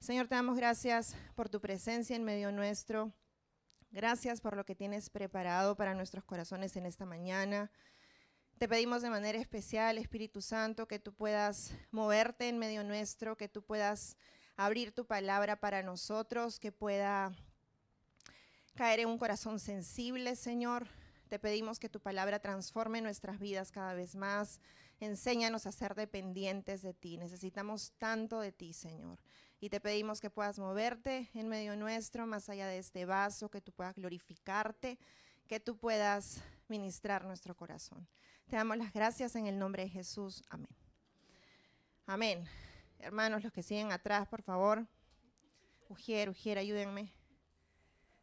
Señor, te damos gracias por tu presencia en medio nuestro. Gracias por lo que tienes preparado para nuestros corazones en esta mañana. Te pedimos de manera especial, Espíritu Santo, que tú puedas moverte en medio nuestro, que tú puedas abrir tu palabra para nosotros, que pueda caer en un corazón sensible, Señor. Te pedimos que tu palabra transforme nuestras vidas cada vez más. Enséñanos a ser dependientes de ti. Necesitamos tanto de ti, Señor. Y te pedimos que puedas moverte en medio nuestro, más allá de este vaso, que tú puedas glorificarte, que tú puedas ministrar nuestro corazón. Te damos las gracias en el nombre de Jesús. Amén. Amén. Hermanos, los que siguen atrás, por favor. Ujier, ayúdenme.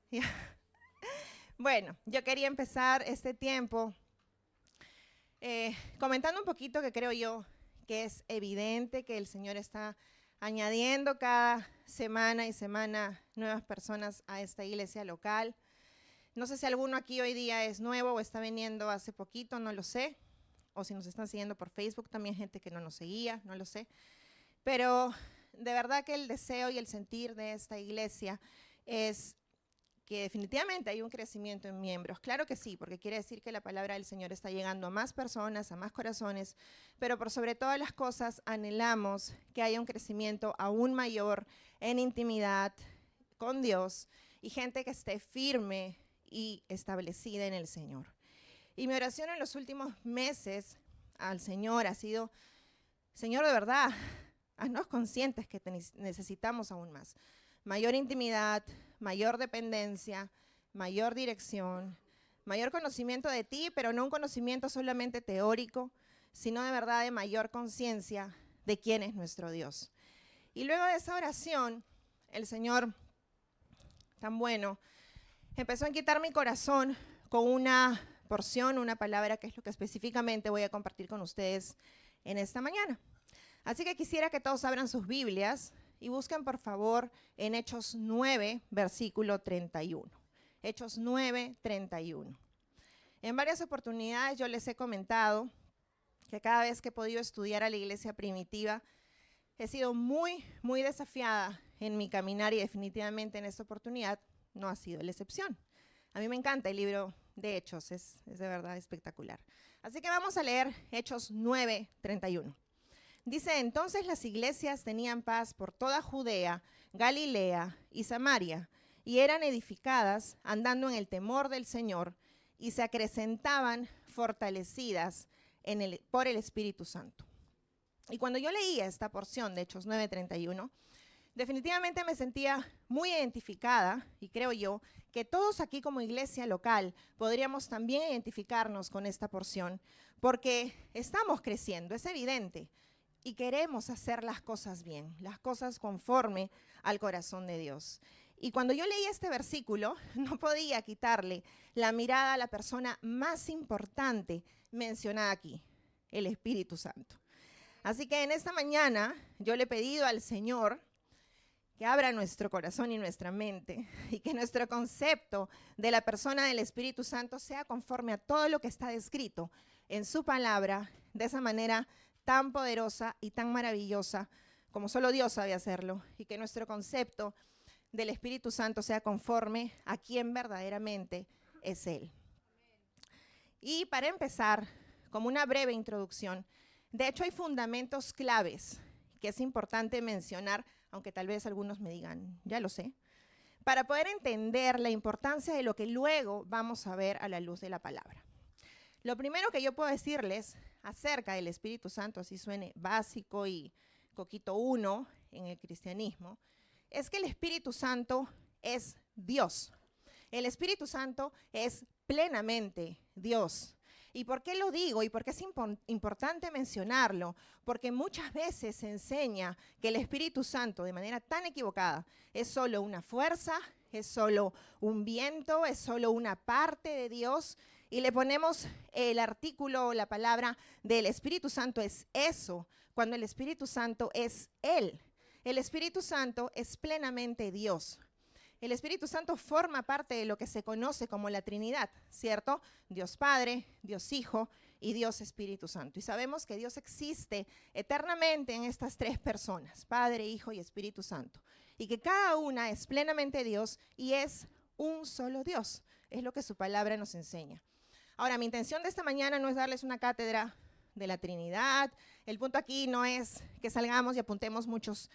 Ya. Bueno, yo quería empezar este tiempo comentando un poquito que creo yo que es evidente que el Señor está añadiendo cada semana y semana nuevas personas a esta iglesia local. No sé si alguno aquí hoy día es nuevo o está viniendo hace poquito, no lo sé. O si nos están siguiendo por Facebook, también gente que no nos seguía, no lo sé. Pero de verdad que el deseo y el sentir de esta iglesia es que definitivamente hay un crecimiento en miembros. Claro que sí, porque quiere decir que la palabra del Señor está llegando a más personas, a más corazones, pero por sobre todas las cosas anhelamos que haya un crecimiento aún mayor en intimidad con Dios y gente que esté firme y establecida en el Señor. Y mi oración en los últimos meses al Señor ha sido: Señor, de verdad, haznos conscientes que te necesitamos aún más. Mayor intimidad, mayor dependencia, mayor dirección, mayor conocimiento de ti, pero no un conocimiento solamente teórico, sino de verdad de mayor conciencia de quién es nuestro Dios. Y luego de esa oración, el Señor, tan bueno, empezó a quitar mi corazón con una porción, una palabra que es lo que específicamente voy a compartir con ustedes en esta mañana. Así que quisiera que todos abran sus Biblias y busquen por favor en Hechos 9, versículo 31. Hechos 9, 31. En varias oportunidades yo les he comentado que cada vez que he podido estudiar a la iglesia primitiva, he sido muy desafiada en mi caminar y definitivamente en esta oportunidad no ha sido la excepción. A mí me encanta el libro de Hechos, es de verdad espectacular. Así que vamos a leer Hechos 9, 31. Dice: entonces las iglesias tenían paz por toda Judea, Galilea y Samaria, y eran edificadas andando en el temor del Señor, y se acrecentaban fortalecidas por el Espíritu Santo. Y cuando yo leía esta porción de Hechos 9:31, definitivamente me sentía muy identificada, y creo yo que todos aquí como iglesia local podríamos también identificarnos con esta porción, porque estamos creciendo, es evidente. Y queremos hacer las cosas bien, las cosas conforme al corazón de Dios. Y cuando yo leí este versículo, no podía quitarle la mirada a la persona más importante mencionada aquí, el Espíritu Santo. Así que en esta mañana yo le he pedido al Señor que abra nuestro corazón y nuestra mente y que nuestro concepto de la persona del Espíritu Santo sea conforme a todo lo que está descrito en su palabra, de esa manera tan poderosa y tan maravillosa como solo Dios sabe hacerlo, y que nuestro concepto del Espíritu Santo sea conforme a quien verdaderamente es Él. Y para empezar, como una breve introducción, de hecho hay fundamentos claves que es importante mencionar, aunque tal vez algunos me digan, ya lo sé, para poder entender la importancia de lo que luego vamos a ver a la luz de la palabra. Lo primero que yo puedo decirles acerca del Espíritu Santo, así suene básico y coquito uno en el cristianismo, es que el Espíritu Santo es Dios. El Espíritu Santo es plenamente Dios. ¿Y por qué lo digo? ¿Y por qué es importante mencionarlo? Porque muchas veces se enseña que el Espíritu Santo, de manera tan equivocada, es solo una fuerza, es solo un viento, es solo una parte de Dios, y le ponemos el artículo o la palabra del Espíritu Santo es eso, cuando el Espíritu Santo es Él. El Espíritu Santo es plenamente Dios. El Espíritu Santo forma parte de lo que se conoce como la Trinidad, ¿cierto? Dios Padre, Dios Hijo y Dios Espíritu Santo. Y sabemos que Dios existe eternamente en estas tres personas, Padre, Hijo y Espíritu Santo. Y que cada una es plenamente Dios y es un solo Dios. Es lo que su palabra nos enseña. Ahora, mi intención de esta mañana no es darles una cátedra de la Trinidad. El punto aquí no es que salgamos y apuntemos muchos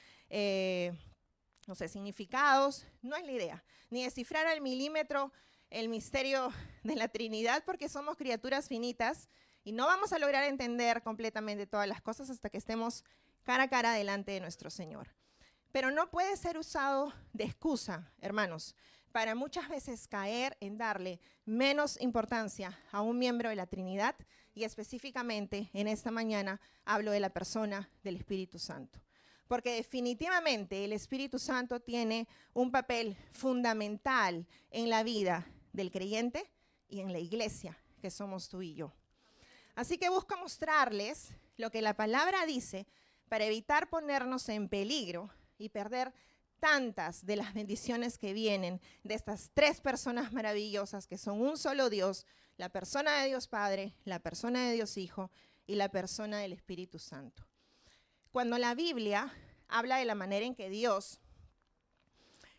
significados. No es la idea. Ni descifrar al milímetro el misterio de la Trinidad, porque somos criaturas finitas y no vamos a lograr entender completamente todas las cosas hasta que estemos cara a cara delante de nuestro Señor. Pero no puede ser usado de excusa, hermanos, para muchas veces caer en darle menos importancia a un miembro de la Trinidad, y específicamente en esta mañana hablo de la persona del Espíritu Santo. Porque definitivamente el Espíritu Santo tiene un papel fundamental en la vida del creyente y en la iglesia que somos tú y yo. Así que busco mostrarles lo que la palabra dice para evitar ponernos en peligro y perder tantas de las bendiciones que vienen de estas tres personas maravillosas que son un solo Dios, la persona de Dios Padre, la persona de Dios Hijo y la persona del Espíritu Santo. Cuando la Biblia habla de la manera en que Dios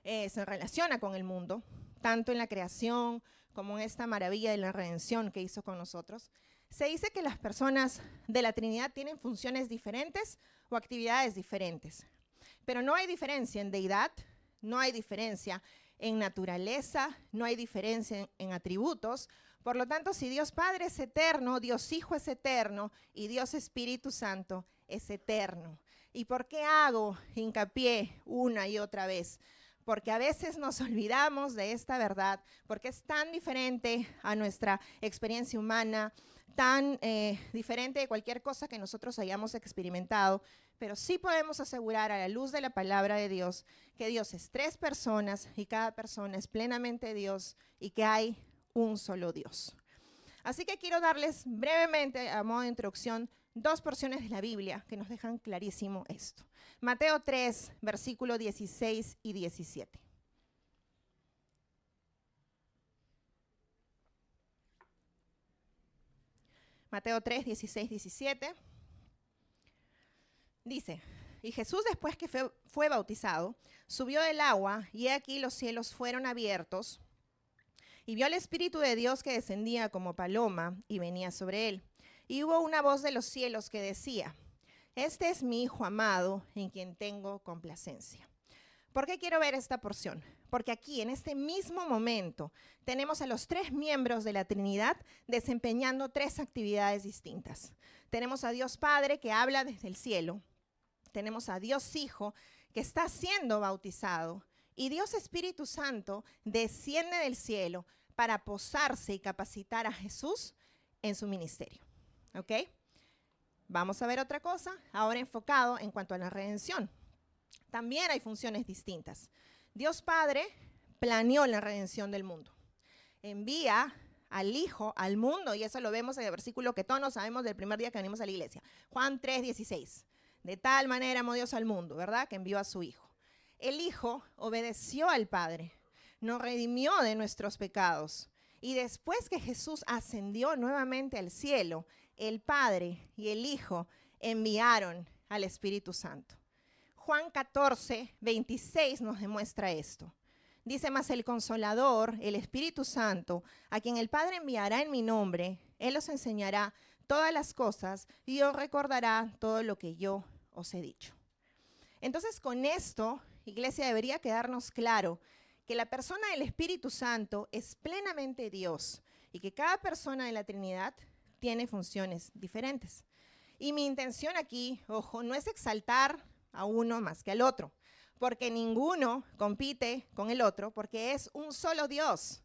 se relaciona con el mundo, tanto en la creación como en esta maravilla de la redención que hizo con nosotros, se dice que las personas de la Trinidad tienen funciones diferentes o actividades diferentes. Pero no hay diferencia en deidad, no hay diferencia en naturaleza, no hay diferencia en atributos. Por lo tanto, si Dios Padre es eterno, Dios Hijo es eterno y Dios Espíritu Santo es eterno. ¿Y por qué hago hincapié una y otra vez? Porque a veces nos olvidamos de esta verdad, porque es tan diferente a nuestra experiencia humana, tan diferente de cualquier cosa que nosotros hayamos experimentado, pero sí podemos asegurar a la luz de la palabra de Dios que Dios es tres personas y cada persona es plenamente Dios y que hay un solo Dios. Así que quiero darles brevemente, a modo de introducción, dos porciones de la Biblia que nos dejan clarísimo esto. Mateo 3, versículos 16 y 17. Mateo 3, 16, 17. Dice, y Jesús después que fue bautizado, subió del agua y aquí los cielos fueron abiertos y vio al Espíritu de Dios que descendía como paloma y venía sobre él. Y hubo una voz de los cielos que decía, este es mi Hijo amado en quien tengo complacencia. ¿Por qué quiero ver esta porción? Porque aquí, en este mismo momento, tenemos a los tres miembros de la Trinidad desempeñando tres actividades distintas. Tenemos a Dios Padre que habla desde el cielo. Tenemos a Dios Hijo que está siendo bautizado. Y Dios Espíritu Santo desciende del cielo para posarse y capacitar a Jesús en su ministerio. ¿Ok? Vamos a ver otra cosa, ahora enfocado en cuanto a la redención. También hay funciones distintas. Dios Padre planeó la redención del mundo. Envía al Hijo al mundo, y eso lo vemos en el versículo que todos sabemos del primer día que venimos a la iglesia. Juan 3:16. De tal manera amó Dios al mundo, ¿verdad? Que envió a su Hijo. El Hijo obedeció al Padre, nos redimió de nuestros pecados. Y después que Jesús ascendió nuevamente al cielo, el Padre y el Hijo enviaron al Espíritu Santo. Juan 14:26 nos demuestra esto. Dice, mas el Consolador, el Espíritu Santo, a quien el Padre enviará en mi nombre, Él os enseñará todas las cosas y os recordará todo lo que yo os he dicho. Entonces, con esto, iglesia, debería quedarnos claro que la persona del Espíritu Santo es plenamente Dios y que cada persona de la Trinidad tiene funciones diferentes. Y mi intención aquí, ojo, no es exaltar a uno más que al otro, porque ninguno compite con el otro, porque es un solo Dios.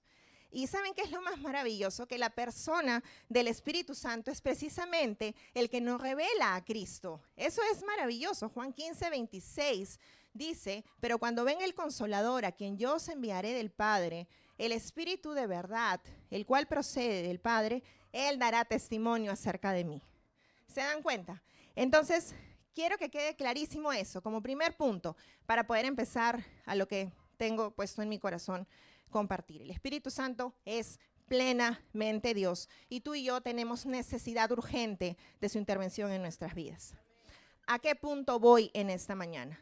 Y ¿saben qué es lo más maravilloso? Que la persona del Espíritu Santo es precisamente el que nos revela a Cristo. Eso es maravilloso. Juan 15:26 dice, pero cuando venga el Consolador, a quien yo os enviaré del Padre, el Espíritu de verdad, el cual procede del Padre, Él dará testimonio acerca de mí. ¿Se dan cuenta? Entonces, quiero que quede clarísimo eso como primer punto para poder empezar a lo que tengo puesto en mi corazón compartir. El Espíritu Santo es plenamente Dios. Y tú y yo tenemos necesidad urgente de su intervención en nuestras vidas. ¿A qué punto voy en esta mañana?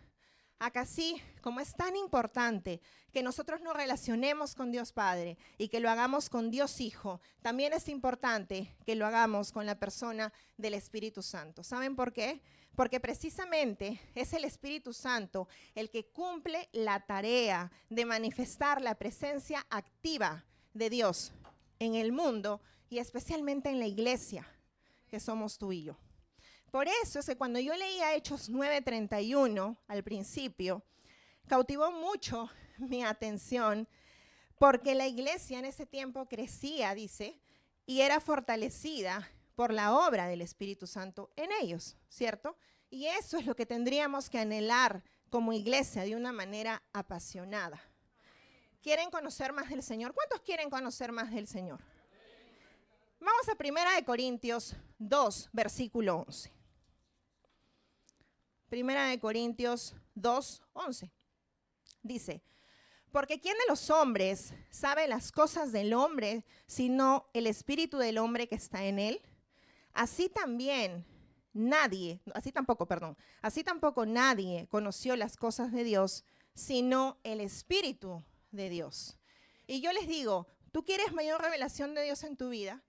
Acá sí, como es tan importante que nosotros nos relacionemos con Dios Padre y que lo hagamos con Dios Hijo, también es importante que lo hagamos con la persona del Espíritu Santo. ¿Saben por qué? Porque precisamente es el Espíritu Santo el que cumple la tarea de manifestar la presencia activa de Dios en el mundo y especialmente en la iglesia, que somos tú y yo. Por eso es que cuando yo leía Hechos 9:31 al principio, cautivó mucho mi atención porque la iglesia en ese tiempo crecía, dice, y era fortalecida por la obra del Espíritu Santo en ellos, ¿cierto? Y eso es lo que tendríamos que anhelar como iglesia de una manera apasionada. ¿Quieren conocer más del Señor? ¿Cuántos quieren conocer más del Señor? Vamos a 1 Corintios 2, versículo 11. 1 Corintios 2, 11. Dice, porque ¿quién de los hombres sabe las cosas del hombre, sino el espíritu del hombre que está en él? Así tampoco nadie conoció las cosas de Dios, sino el Espíritu de Dios. Y yo les digo, ¿tú quieres mayor revelación de Dios en tu vida?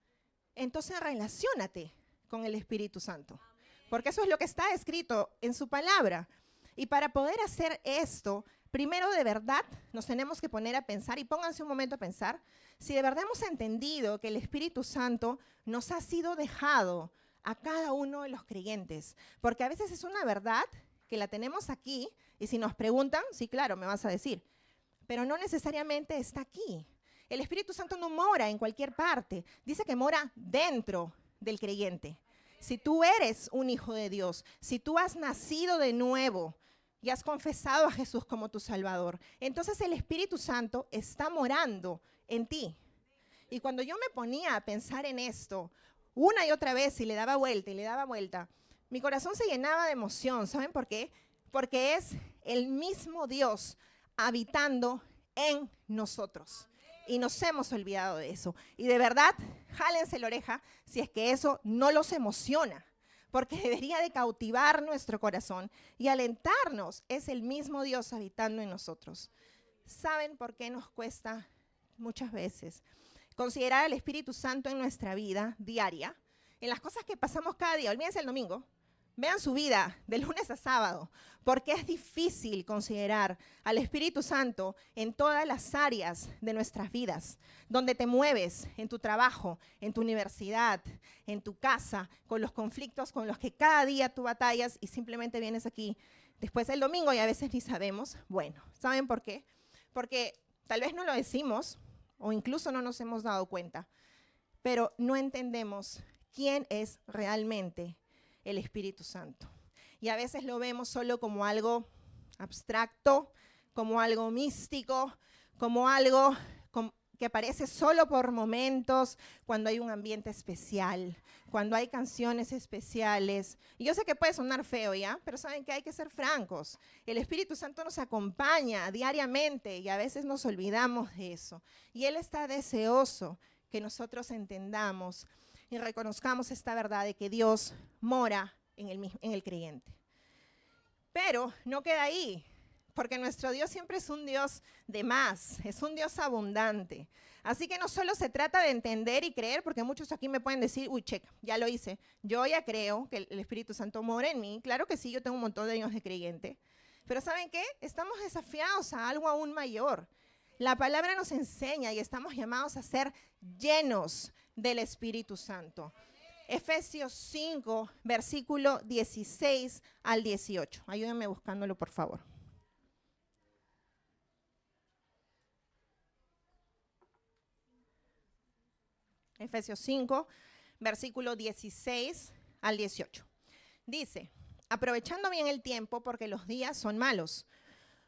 Entonces relaciónate con el Espíritu Santo. Porque eso es lo que está escrito en su palabra. Y para poder hacer esto, primero de verdad nos tenemos que poner a pensar, y pónganse un momento a pensar, si de verdad hemos entendido que el Espíritu Santo nos ha sido dejado a cada uno de los creyentes. Porque a veces es una verdad que la tenemos aquí, y si nos preguntan, sí, claro, me vas a decir, pero no necesariamente está aquí. El Espíritu Santo no mora en cualquier parte, dice que mora dentro del creyente. Si tú eres un hijo de Dios, si tú has nacido de nuevo y has confesado a Jesús como tu Salvador, entonces el Espíritu Santo está morando en ti. Y cuando yo me ponía a pensar en esto una y otra vez y le daba vuelta, mi corazón se llenaba de emoción. ¿Saben por qué? Porque es el mismo Dios habitando en nosotros. Y nos hemos olvidado de eso. Y de verdad, jálense la oreja si es que eso no los emociona, porque debería de cautivar nuestro corazón y alentarnos. Es el mismo Dios habitando en nosotros. ¿Saben por qué nos cuesta muchas veces considerar al Espíritu Santo en nuestra vida diaria? En las cosas que pasamos cada día. Olvídense el domingo. Vean su vida de lunes a sábado, porque es difícil considerar al Espíritu Santo en todas las áreas de nuestras vidas, donde te mueves, en tu trabajo, en tu universidad, en tu casa, con los conflictos con los que cada día tú batallas y simplemente vienes aquí después del domingo y a veces ni sabemos. Bueno, ¿saben por qué? Porque tal vez no lo decimos o incluso no nos hemos dado cuenta, pero no entendemos quién es realmente el Espíritu Santo. Y a veces lo vemos solo como algo abstracto, como algo místico, como algo que aparece solo por momentos, cuando hay un ambiente especial, cuando hay canciones especiales. Y yo sé que puede sonar feo, ¿ya? Pero saben que hay que ser francos. El Espíritu Santo nos acompaña diariamente y a veces nos olvidamos de eso. Y Él está deseoso que nosotros entendamos y reconozcamos esta verdad de que Dios mora en el creyente. Pero no queda ahí, porque nuestro Dios siempre es un Dios de más, es un Dios abundante. Así que no solo se trata de entender y creer, porque muchos aquí me pueden decir, uy, checa, ya lo hice. Yo ya creo que el Espíritu Santo mora en mí. Claro que sí, yo tengo un montón de años de creyente. Pero ¿saben qué? Estamos desafiados a algo aún mayor. La palabra nos enseña y estamos llamados a ser llenos del Espíritu Santo. Efesios 5, versículo 16 al 18. Ayúdenme buscándolo, por favor. Efesios 5, versículo 16 al 18. Dice, aprovechando bien el tiempo porque los días son malos.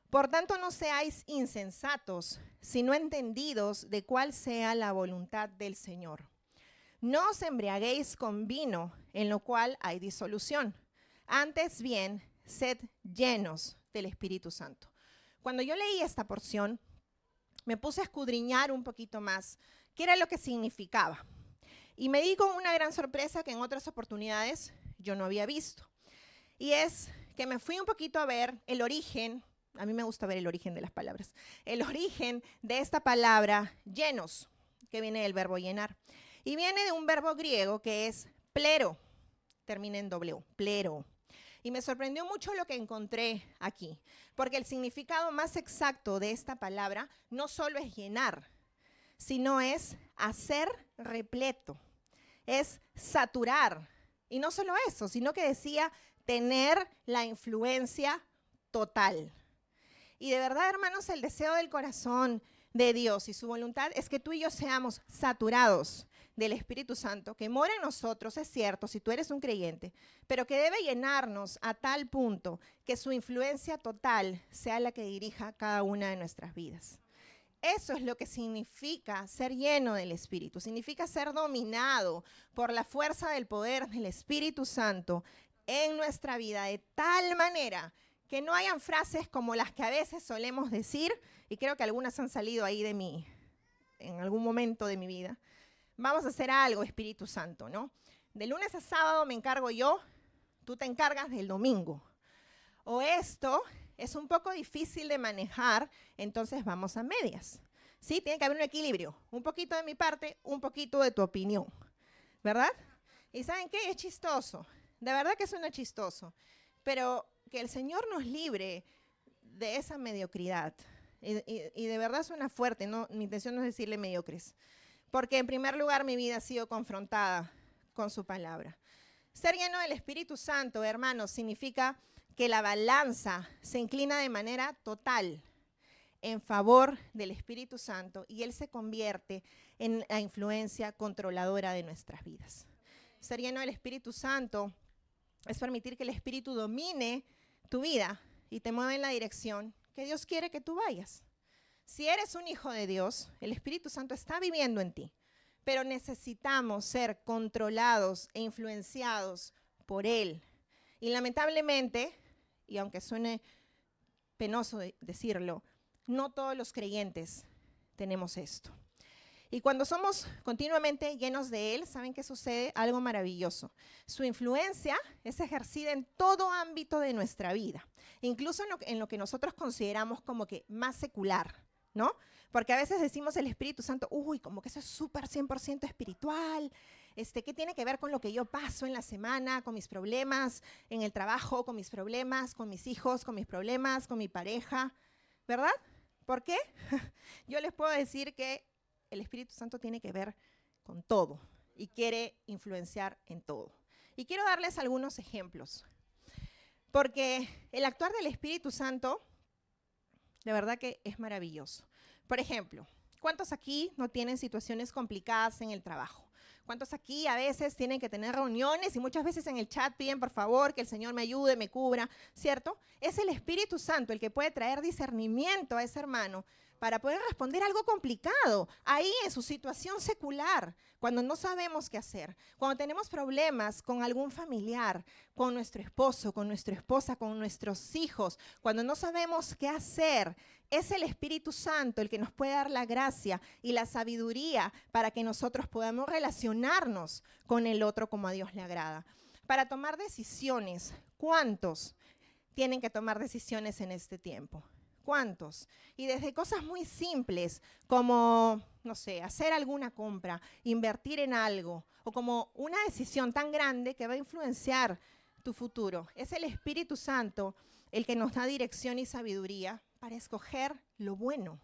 Por tanto, no seáis insensatos, sino entendidos de cuál sea la voluntad del Señor. No os embriaguéis con vino, en lo cual hay disolución. Antes bien, sed llenos del Espíritu Santo. Cuando yo leí esta porción, me puse a escudriñar un poquito más qué era lo que significaba. Y me di con una gran sorpresa que en otras oportunidades yo no había visto. Y es que me fui un poquito a ver el origen, a mí me gusta ver el origen de las palabras, el origen de esta palabra llenos, que viene del verbo llenar. Y viene de un verbo griego que es plero, termina en W, plero. Y me sorprendió mucho lo que encontré aquí, porque el significado más exacto de esta palabra no solo es llenar, sino es hacer repleto, es saturar. Y no solo eso, sino que decía tener la influencia total. Y de verdad, hermanos, el deseo del corazón de Dios y su voluntad es que tú y yo seamos saturados del Espíritu Santo, que mora en nosotros, es cierto, si tú eres un creyente, pero que debe llenarnos a tal punto que su influencia total sea la que dirija cada una de nuestras vidas. Eso es lo que significa ser lleno del Espíritu, significa ser dominado por la fuerza del poder del Espíritu Santo en nuestra vida, de tal manera que no hayan frases como las que a veces solemos decir, y creo que algunas han salido ahí de mí, en algún momento de mi vida. Vamos a hacer algo, Espíritu Santo, ¿no? De lunes a sábado me encargo yo, tú te encargas del domingo. O esto es un poco difícil de manejar, entonces vamos a medias. ¿Sí? Tiene que haber un equilibrio, un poquito de mi parte, un poquito de tu opinión, ¿verdad? ¿Y saben qué? Es chistoso, de verdad que suena chistoso, pero que el Señor nos libre de esa mediocridad. Y de verdad suena fuerte, ¿no? Mi intención no es decirle mediocres, porque en primer lugar mi vida ha sido confrontada con su palabra. Ser lleno del Espíritu Santo, hermanos, significa que la balanza se inclina de manera total en favor del Espíritu Santo y Él se convierte en la influencia controladora de nuestras vidas. Ser lleno del Espíritu Santo es permitir que el Espíritu domine tu vida y te mueva en la dirección que Dios quiere que tú vayas. Si eres un hijo de Dios, el Espíritu Santo está viviendo en ti, pero necesitamos ser controlados e influenciados por Él. Y lamentablemente, y aunque suene penoso decirlo, no todos los creyentes tenemos esto. Y cuando somos continuamente llenos de Él, ¿saben qué sucede? Algo maravilloso. Su influencia es ejercida en todo ámbito de nuestra vida, incluso en lo que nosotros consideramos como que más secular, ¿no? Porque a veces decimos el Espíritu Santo, uy, como que eso es súper 100% espiritual. ¿Qué tiene que ver con lo que yo paso en la semana, con mis problemas en el trabajo, con mis problemas, con mis hijos, con mis problemas, con mi pareja? ¿Verdad? ¿Por qué? Yo les puedo decir que el Espíritu Santo tiene que ver con todo y quiere influenciar en todo. Y quiero darles algunos ejemplos, porque el actuar del Espíritu Santo, de verdad que es maravilloso. Por ejemplo, ¿cuántos aquí no tienen situaciones complicadas en el trabajo? ¿Cuántos aquí a veces tienen que tener reuniones y muchas veces en el chat piden por favor que el Señor me ayude, me cubra, ¿cierto? Es el Espíritu Santo el que puede traer discernimiento a ese hermano para poder responder algo complicado, ahí en su situación secular, cuando no sabemos qué hacer, cuando tenemos problemas con algún familiar, con nuestro esposo, con nuestra esposa, con nuestros hijos, cuando no sabemos qué hacer. Es el Espíritu Santo el que nos puede dar la gracia y la sabiduría para que nosotros podamos relacionarnos con el otro como a Dios le agrada. Para tomar decisiones, ¿cuántos tienen que tomar decisiones en este tiempo? ¿Cuántos? Y desde cosas muy simples como, no sé, hacer alguna compra, invertir en algo, o como una decisión tan grande que va a influenciar tu futuro. Es el Espíritu Santo el que nos da dirección y sabiduría para escoger lo bueno,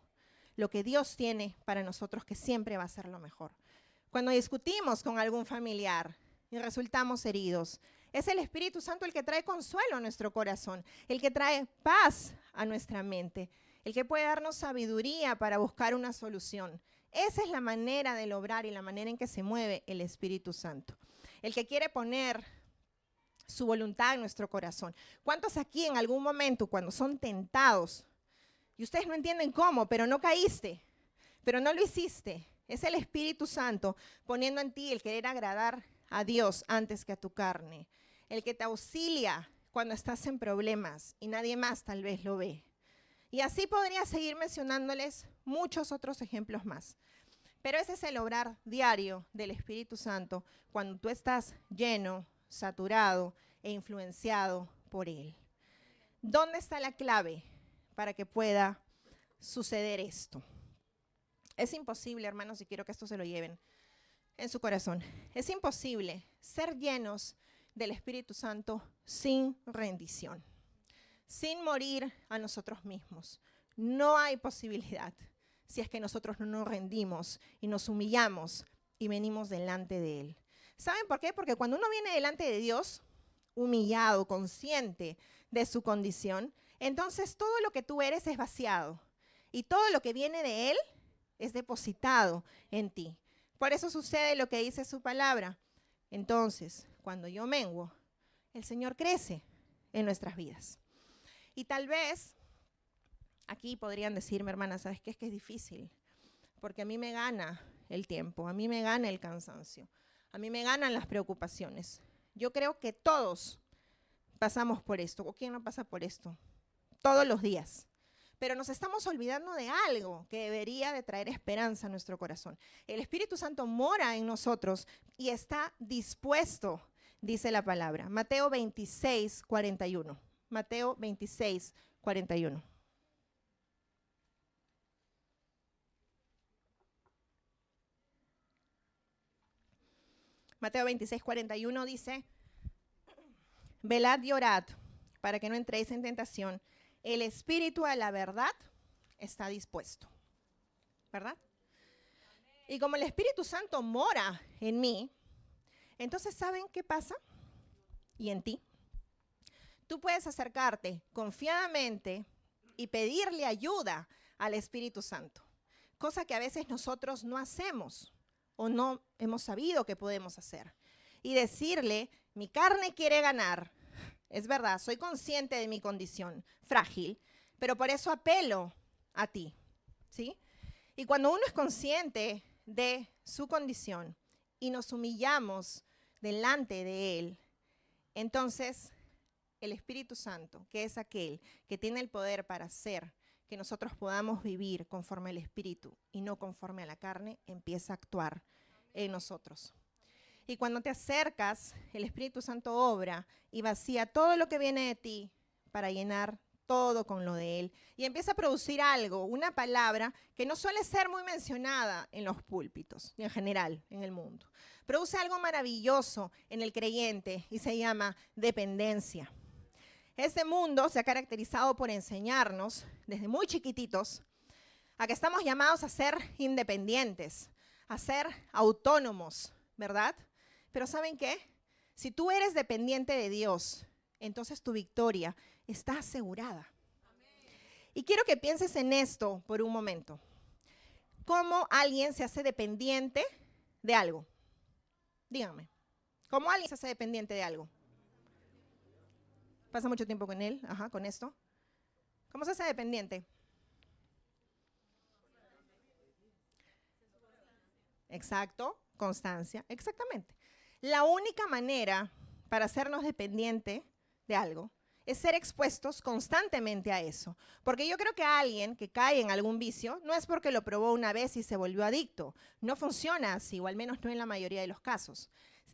lo que Dios tiene para nosotros, que siempre va a ser lo mejor. Cuando discutimos con algún familiar y resultamos heridos, es el Espíritu Santo el que trae consuelo a nuestro corazón, el que trae paz a nuestra mente, el que puede darnos sabiduría para buscar una solución. Esa es la manera de obrar y la manera en que se mueve el Espíritu Santo. El que quiere poner su voluntad en nuestro corazón. ¿Cuántos aquí en algún momento, cuando son tentados, y ustedes no entienden cómo, pero no caíste, pero no lo hiciste? Es el Espíritu Santo poniendo en ti el querer agradar a Dios antes que a tu carne. El que te auxilia cuando estás en problemas y nadie más tal vez lo ve. Y así podría seguir mencionándoles muchos otros ejemplos más. Pero ese es el obrar diario del Espíritu Santo cuando tú estás lleno, saturado e influenciado por Él. ¿Dónde está la clave para que pueda suceder esto? Es imposible, hermanos, y quiero que esto se lo lleven en su corazón. Es imposible ser llenos del Espíritu Santo sin rendición, sin morir a nosotros mismos. No hay posibilidad si es que nosotros no nos rendimos y nos humillamos y venimos delante de Él. ¿Saben por qué? Porque cuando uno viene delante de Dios, humillado, consciente de su condición, entonces todo lo que tú eres es vaciado y todo lo que viene de Él es depositado en ti. Por eso sucede lo que dice su palabra. Entonces, cuando yo menguo, el Señor crece en nuestras vidas. Y tal vez, aquí podrían decirme, hermana, ¿sabes qué? Es que es difícil, porque a mí me gana el tiempo, a mí me gana el cansancio, a mí me ganan las preocupaciones. Yo creo que todos pasamos por esto. ¿O quién no pasa por esto? Todos los días. Pero nos estamos olvidando de algo que debería de traer esperanza a nuestro corazón. El Espíritu Santo mora en nosotros y está dispuesto, dice la palabra. Mateo 26, 41. Mateo 26, 41. Mateo 26, 41 dice: velad y orad para que no entréis en tentación. El espíritu a la verdad está dispuesto, ¿verdad? Y como el Espíritu Santo mora en mí, entonces ¿saben qué pasa? Y en ti. Tú puedes acercarte confiadamente y pedirle ayuda al Espíritu Santo, cosa que a veces nosotros no hacemos o no hemos sabido que podemos hacer. Y decirle, mi carne quiere ganar. Es verdad, soy consciente de mi condición frágil, pero por eso apelo a ti, ¿sí? Y cuando uno es consciente de su condición y nos humillamos delante de Él, entonces el Espíritu Santo, que es aquel que tiene el poder para hacer que nosotros podamos vivir conforme al Espíritu y no conforme a la carne, empieza a actuar en nosotros. Y cuando te acercas, el Espíritu Santo obra y vacía todo lo que viene de ti para llenar todo con lo de Él. Y empieza a producir algo, una palabra que no suele ser muy mencionada en los púlpitos y en general en el mundo. Produce algo maravilloso en el creyente y se llama dependencia. Este mundo se ha caracterizado por enseñarnos desde muy chiquititos a que estamos llamados a ser independientes, a ser autónomos, ¿verdad? Pero ¿saben qué? Si tú eres dependiente de Dios, entonces tu victoria está asegurada. Y quiero que pienses en esto por un momento. ¿Cómo alguien se hace dependiente de algo? Díganme. ¿Cómo alguien se hace dependiente de algo? Pasa mucho tiempo con él, con esto. ¿Cómo se hace dependiente? Exacto, constancia, exactamente. La única manera para hacernos dependiente de algo es ser expuestos constantemente a eso. Porque yo creo que alguien que cae en algún vicio no es porque lo probó una vez y se volvió adicto. No funciona así, o al menos no en la mayoría de los casos.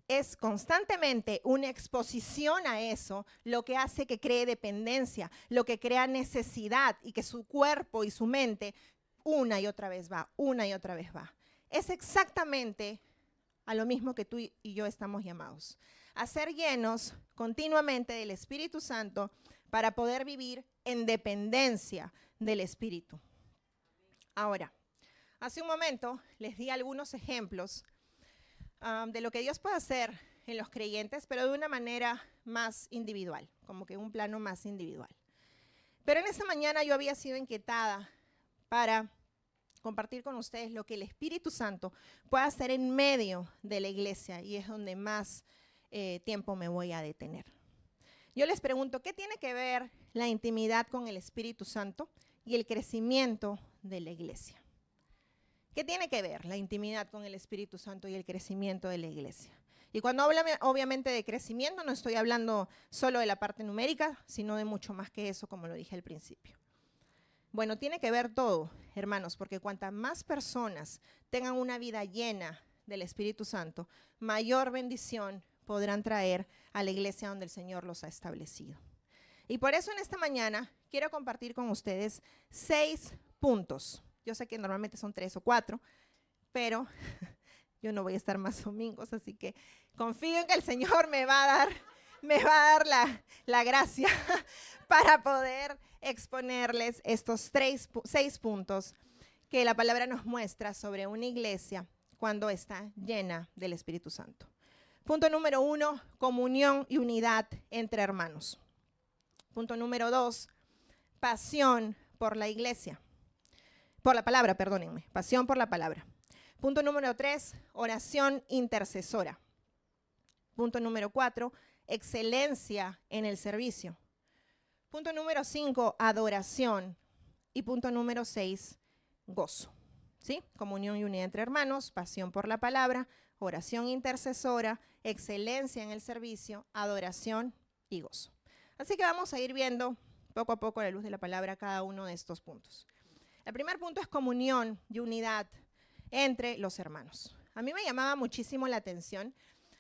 Es constantemente una exposición a eso lo que hace que cree dependencia, lo que crea necesidad y que su cuerpo y su mente una y otra vez va, una y otra vez va. Es exactamente a lo mismo que tú y yo estamos llamados, a ser llenos continuamente del Espíritu Santo para poder vivir en dependencia del Espíritu. Ahora, hace un momento les di algunos ejemplos de lo que Dios puede hacer en los creyentes, pero de una manera más individual, como que un plano más individual. Pero en esta mañana yo había sido inquietada para compartir con ustedes lo que el Espíritu Santo puede hacer en medio de la iglesia, y es donde más tiempo me voy a detener. Yo les pregunto, ¿qué tiene que ver la intimidad con el Espíritu Santo y el crecimiento de la iglesia? ¿Qué tiene que ver la intimidad con el Espíritu Santo y el crecimiento de la iglesia? Y cuando hablo obviamente de crecimiento, no estoy hablando solo de la parte numérica, sino de mucho más que eso, como lo dije al principio. Bueno, tiene que ver todo, hermanos, porque cuantas más personas tengan una vida llena del Espíritu Santo, mayor bendición podrán traer a la iglesia donde el Señor los ha establecido. Y por eso en esta mañana quiero compartir con ustedes 6 puntos. Yo sé que normalmente son 3 o 4, pero yo no voy a estar más domingos, así que confío en que el Señor me va a dar la gracia para poder exponerles estos 6 puntos que la palabra nos muestra sobre una iglesia cuando está llena del Espíritu Santo. Punto número 1, comunión y unidad entre hermanos. Punto número 2, pasión por la iglesia. Por la palabra, perdónenme, pasión por la palabra. Punto número 3, oración intercesora. Punto número 4, excelencia en el servicio. Punto número 5, adoración. Y punto número 6, gozo. ¿Sí? Comunión y unidad entre hermanos, pasión por la palabra, oración intercesora, excelencia en el servicio, adoración y gozo. Así que vamos a ir viendo poco a poco a la luz de la palabra cada uno de estos puntos. El primer punto es comunión y unidad entre los hermanos. A mí me llamaba muchísimo la atención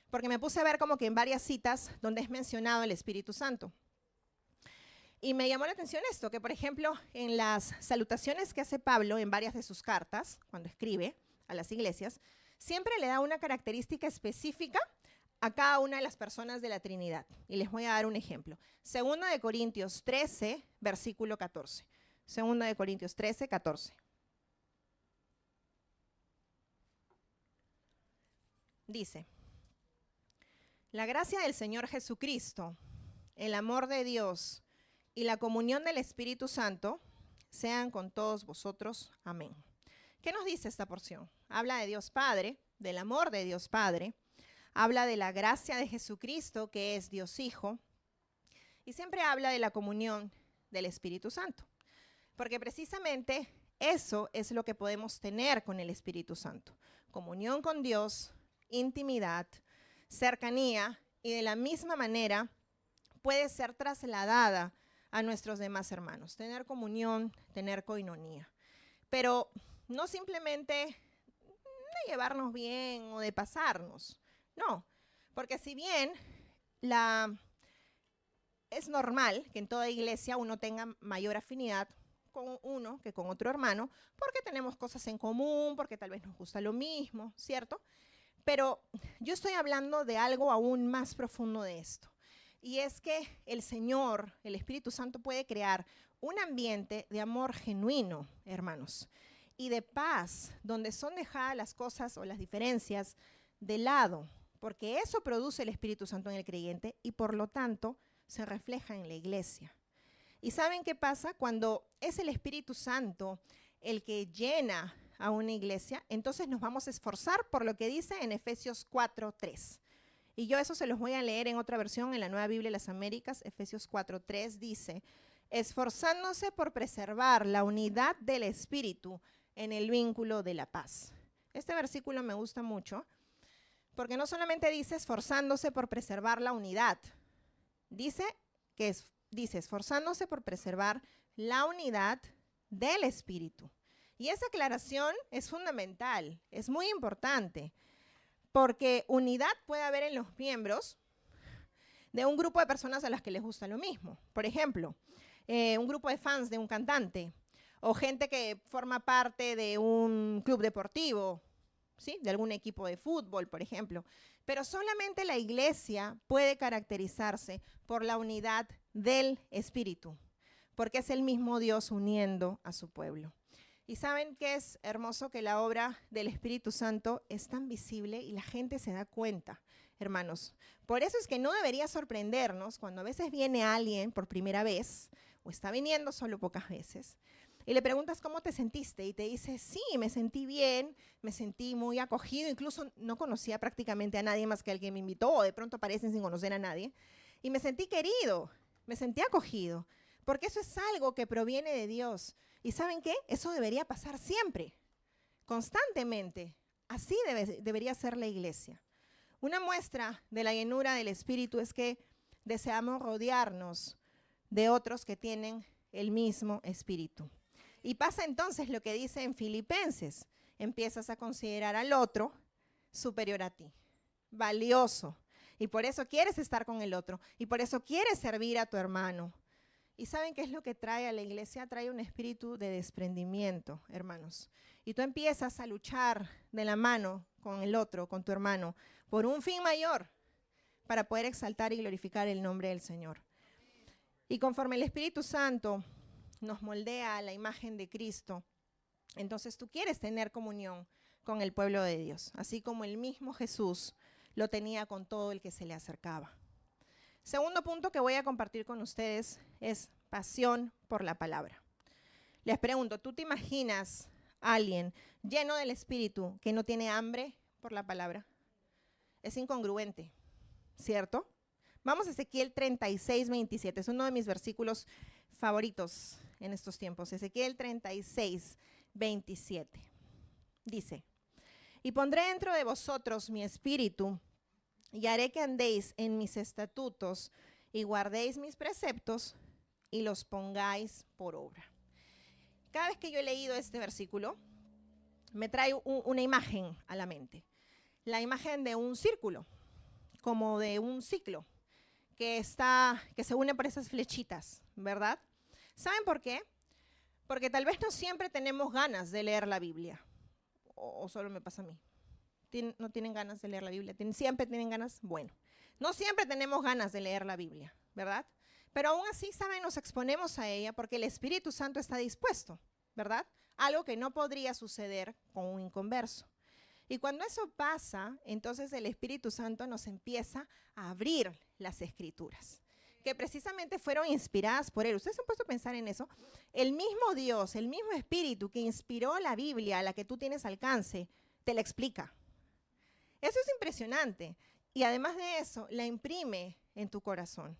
porque me puse a ver como que en varias citas donde es mencionado el Espíritu Santo. Y me llamó la atención esto, que por ejemplo en las salutaciones que hace Pablo en varias de sus cartas, cuando escribe a las iglesias, siempre le da una característica específica a cada una de las personas de la Trinidad. Y les voy a dar un ejemplo. 2 de Corintios 13, versículo 14. 2 de Corintios 13, 14. Dice, la gracia del Señor Jesucristo, el amor de Dios y la comunión del Espíritu Santo sean con todos vosotros. Amén. ¿Qué nos dice esta porción? Habla de Dios Padre, del amor de Dios Padre, habla de la gracia de Jesucristo, que es Dios Hijo, y siempre habla de la comunión del Espíritu Santo, porque precisamente eso es lo que podemos tener con el Espíritu Santo, comunión con Dios, intimidad, cercanía, y de la misma manera puede ser trasladada a nuestros demás hermanos, tener comunión, tener coinonía, pero no simplemente de llevarnos bien o de pasarnos, no, porque si bien es normal que en toda iglesia uno tenga mayor afinidad con uno que con otro hermano, porque tenemos cosas en común, porque tal vez nos gusta lo mismo, ¿cierto? Pero yo estoy hablando de algo aún más profundo de esto. Y es que el Señor, el Espíritu Santo, puede crear un ambiente de amor genuino, hermanos, y de paz, donde son dejadas las cosas o las diferencias de lado, porque eso produce el Espíritu Santo en el creyente y por lo tanto se refleja en la iglesia. ¿Y saben qué pasa? Cuando es el Espíritu Santo el que llena a una iglesia, entonces nos vamos a esforzar por lo que dice en Efesios 4:3. Y yo eso se los voy a leer en otra versión, en la Nueva Biblia de las Américas. Efesios 4:3 dice, esforzándose por preservar la unidad del Espíritu en el vínculo de la paz. Este versículo me gusta mucho, porque no solamente dice esforzándose por preservar la unidad, dice esforzándose por preservar la unidad del Espíritu. Y esa aclaración es fundamental, es muy importante, porque unidad puede haber en los miembros de un grupo de personas a las que les gusta lo mismo. Por ejemplo, un grupo de fans de un cantante, o gente que forma parte de un club deportivo, ¿sí? De algún equipo de fútbol, por ejemplo. Pero solamente la iglesia puede caracterizarse por la unidad del Espíritu, porque es el mismo Dios uniendo a su pueblo. Y saben que es hermoso que la obra del Espíritu Santo es tan visible y la gente se da cuenta, hermanos. Por eso es que no debería sorprendernos cuando a veces viene alguien por primera vez o está viniendo solo pocas veces y le preguntas cómo te sentiste y te dice, sí, me sentí bien, me sentí muy acogido, incluso no conocía prácticamente a nadie más que el que me invitó, o de pronto aparecen sin conocer a nadie, y me sentí querido, me sentí acogido, porque eso es algo que proviene de Dios. ¿Y saben qué? Eso debería pasar siempre, constantemente. Así debería ser la iglesia. Una muestra de la llenura del Espíritu es que deseamos rodearnos de otros que tienen el mismo Espíritu. Y pasa entonces lo que dice en Filipenses. Empiezas a considerar al otro superior a ti, valioso. Y por eso quieres estar con el otro. Y por eso quieres servir a tu hermano. ¿Y saben qué es lo que trae a la iglesia? Trae un espíritu de desprendimiento, hermanos. Y tú empiezas a luchar de la mano con el otro, con tu hermano, por un fin mayor, para poder exaltar y glorificar el nombre del Señor. Y conforme el Espíritu Santo nos moldea a la imagen de Cristo, entonces tú quieres tener comunión con el pueblo de Dios, así como el mismo Jesús lo tenía con todo el que se le acercaba. Segundo punto que voy a compartir con ustedes es pasión por la palabra. Les pregunto, ¿tú te imaginas a alguien lleno del Espíritu que no tiene hambre por la palabra? Es incongruente, ¿cierto? Vamos a Ezequiel 36, 27. Es uno de mis versículos favoritos en estos tiempos. Ezequiel 36, 27. Dice, y pondré dentro de vosotros mi espíritu y haré que andéis en mis estatutos y guardéis mis preceptos y los pongáis por obra. Cada vez que yo he leído este versículo, me trae una imagen a la mente. La imagen de un círculo, como de un ciclo, que se une por esas flechitas, ¿verdad? ¿Saben por qué? Porque tal vez no siempre tenemos ganas de leer la Biblia, o solo me pasa a mí. ¿No tienen ganas de leer la Biblia? ¿Siempre tienen ganas? Bueno, no siempre tenemos ganas de leer la Biblia, ¿verdad? Pero aún así, ¿saben? Nos exponemos a ella porque el Espíritu Santo está dispuesto, ¿verdad? Algo que no podría suceder con un inconverso. Y cuando eso pasa, entonces el Espíritu Santo nos empieza a abrir las Escrituras, que precisamente fueron inspiradas por Él. ¿Ustedes se han puesto a pensar en eso? El mismo Dios, el mismo Espíritu que inspiró la Biblia a la que tú tienes alcance, te la explica. Eso es impresionante. Y además de eso, la imprime en tu corazón.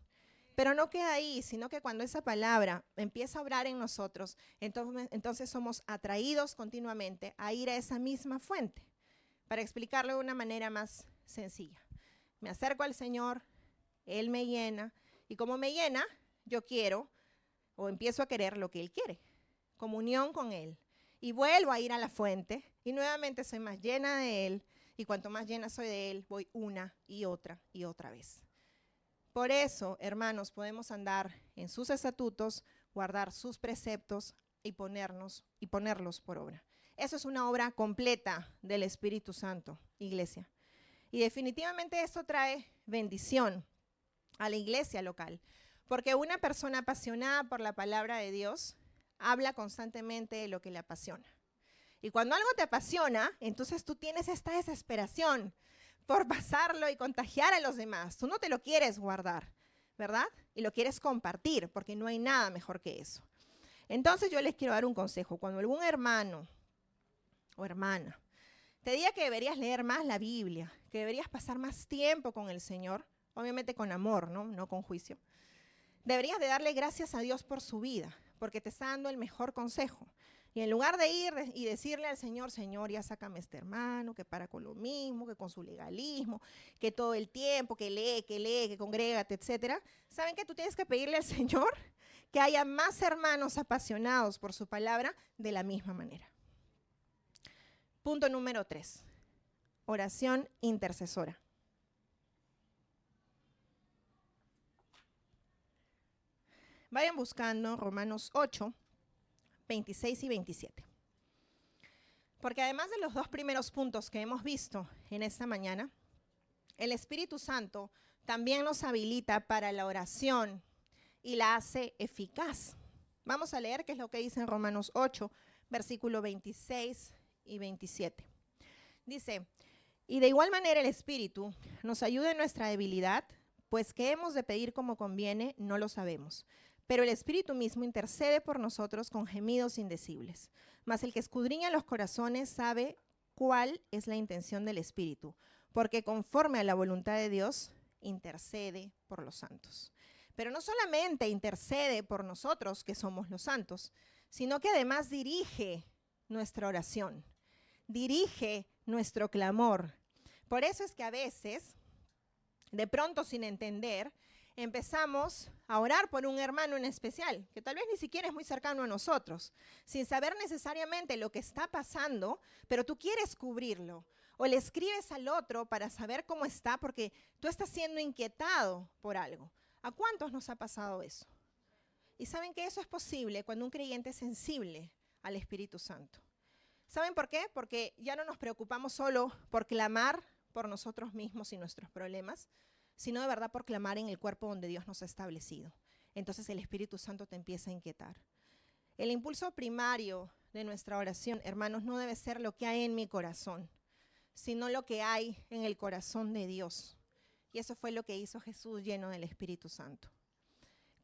Pero no queda ahí, sino que cuando esa palabra empieza a obrar en nosotros, entonces somos atraídos continuamente a ir a esa misma fuente. Para explicarlo de una manera más sencilla. Me acerco al Señor, Él me llena, y como me llena, yo quiero o empiezo a querer lo que Él quiere. Comunión con Él. Y vuelvo a ir a la fuente y nuevamente soy más llena de Él. Y cuanto más llena soy de Él, voy una y otra vez. Por eso, hermanos, podemos andar en sus estatutos, guardar sus preceptos y ponerlos por obra. Eso es una obra completa del Espíritu Santo, iglesia. Y definitivamente esto trae bendición a la iglesia local. Porque una persona apasionada por la palabra de Dios habla constantemente de lo que le apasiona. Y cuando algo te apasiona, entonces tú tienes esta desesperación por pasarlo y contagiar a los demás. Tú no te lo quieres guardar, ¿verdad? Y lo quieres compartir, porque no hay nada mejor que eso. Entonces yo les quiero dar un consejo. Cuando algún hermano o hermana te diga que deberías leer más la Biblia, que deberías pasar más tiempo con el Señor, obviamente con amor, no con juicio, deberías de darle gracias a Dios por su vida, porque te está dando el mejor consejo. Y en lugar de ir y decirle al Señor, Señor, ya sácame este hermano, que para con lo mismo, que con su legalismo, que todo el tiempo, que lee, que congrégate, etcétera. ¿Saben qué? Tú tienes que pedirle al Señor que haya más hermanos apasionados por su palabra de la misma manera. Punto número 3. Oración intercesora. Vayan buscando Romanos 8, 26 y 27. Porque además de los dos primeros puntos que hemos visto en esta mañana, el Espíritu Santo también nos habilita para la oración y la hace eficaz. Vamos a leer qué es lo que dice en Romanos 8, versículo 26 y 27. Dice, y de igual manera el Espíritu nos ayuda en nuestra debilidad, pues qué hemos de pedir como conviene, no lo sabemos. Pero el Espíritu mismo intercede por nosotros con gemidos indecibles. Mas el que escudriña los corazones sabe cuál es la intención del Espíritu, porque conforme a la voluntad de Dios, intercede por los santos. Pero no solamente intercede por nosotros, que somos los santos, sino que además dirige nuestra oración, dirige nuestro clamor. Por eso es que a veces, de pronto sin entender, empezamos a orar por un hermano en especial, que tal vez ni siquiera es muy cercano a nosotros, sin saber necesariamente lo que está pasando, pero tú quieres cubrirlo. O le escribes al otro para saber cómo está, porque tú estás siendo inquietado por algo. ¿A cuántos nos ha pasado eso? Y saben que eso es posible cuando un creyente es sensible al Espíritu Santo. ¿Saben por qué? Porque ya no nos preocupamos solo por clamar por nosotros mismos y nuestros problemas, sino de verdad por clamar en el cuerpo donde Dios nos ha establecido. Entonces el Espíritu Santo te empieza a inquietar. El impulso primario de nuestra oración, hermanos, no debe ser lo que hay en mi corazón, sino lo que hay en el corazón de Dios. Y eso fue lo que hizo Jesús lleno del Espíritu Santo.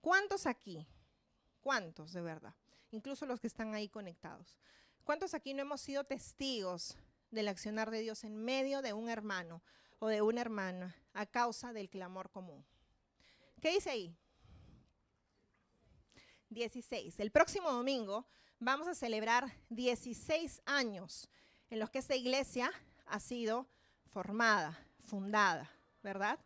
¿Cuántos aquí? ¿Cuántos de verdad? Incluso los que están ahí conectados. ¿Cuántos aquí no hemos sido testigos del accionar de Dios en medio de un hermano o de una hermana a causa del clamor común? ¿Qué dice ahí? 16. El próximo domingo vamos a celebrar 16 años en los que esta iglesia ha sido formada, fundada, ¿verdad?